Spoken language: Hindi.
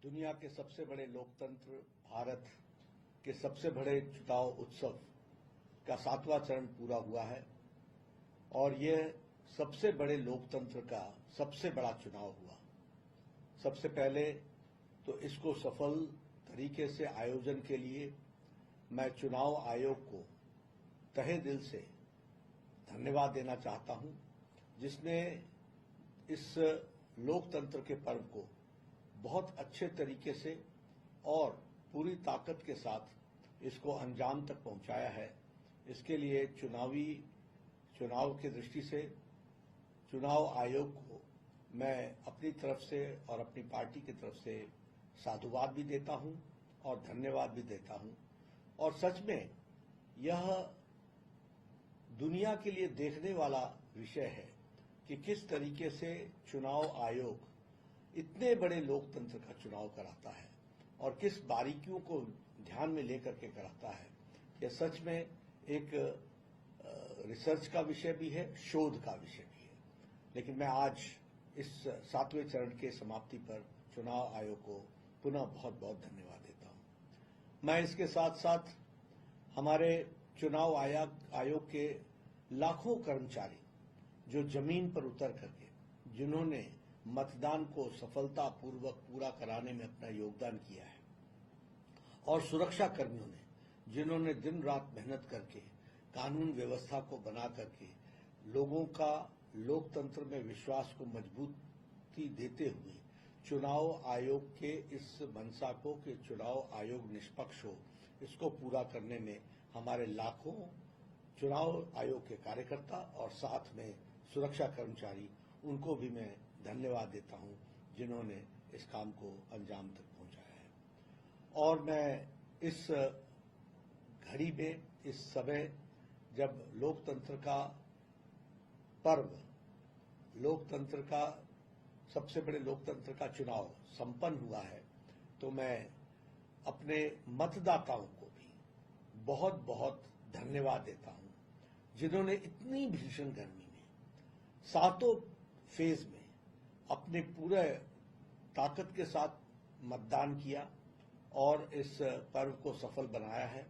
दुनिया के सबसे बड़े लोकतंत्र भारत के सबसे बड़े चुनाव उत्सव का 7वां चरण पूरा हुआ है और यह सबसे बड़े लोकतंत्र का सबसे बड़ा चुनाव हुआ। सबसे पहले तो इसको सफल तरीके से आयोजन के लिए मैं चुनाव आयोग को तहे दिल से धन्यवाद देना चाहता हूं, जिसने इस लोकतंत्र के पर्व को बहुत अच्छे तरीके से और पूरी ताकत के साथ इसको अंजाम तक पहुंचाया है। इसके लिए चुनाव की दृष्टि से चुनाव आयोग को मैं अपनी तरफ से और अपनी पार्टी की तरफ से साधुवाद भी देता हूं और धन्यवाद भी देता हूं। और सच में यह दुनिया के लिए देखने वाला विषय है कि किस तरीके से चुनाव आयोग इतने बड़े लोकतंत्र का चुनाव कराता है और किस बारीकियों को ध्यान में लेकर के कराता है। यह सच में एक रिसर्च का विषय भी है, शोध का विषय भी है। लेकिन मैं आज इस 7वें चरण के समाप्ति पर चुनाव आयोग को पुनः बहुत बहुत धन्यवाद देता हूं। मैं इसके साथ साथ हमारे चुनाव आयोग के लाखों कर्मचारी जो जमीन पर उतर करके जिन्होंने मतदान को सफलतापूर्वक पूरा कराने में अपना योगदान किया है, और सुरक्षा कर्मियों ने जिन्होंने दिन रात मेहनत करके कानून व्यवस्था को बना करके लोगों का लोकतंत्र में विश्वास को मजबूती देते हुए चुनाव आयोग के इस मंशा को कि चुनाव आयोग निष्पक्ष हो, इसको पूरा करने में हमारे लाखों चुनाव आयोग के कार्यकर्ता और साथ में सुरक्षा कर्मचारी, उनको भी मैं धन्यवाद देता हूं जिन्होंने इस काम को अंजाम तक पहुंचाया है। और मैं इस घड़ी में, इस समय जब लोकतंत्र का पर्व, लोकतंत्र का सबसे बड़े लोकतंत्र का चुनाव संपन्न हुआ है, तो मैं अपने मतदाताओं को भी बहुत बहुत धन्यवाद देता हूं, जिन्होंने इतनी भीषण गर्मी में 7 फेज में अपने पूरे ताकत के साथ मतदान किया और इस पर्व को सफल बनाया है।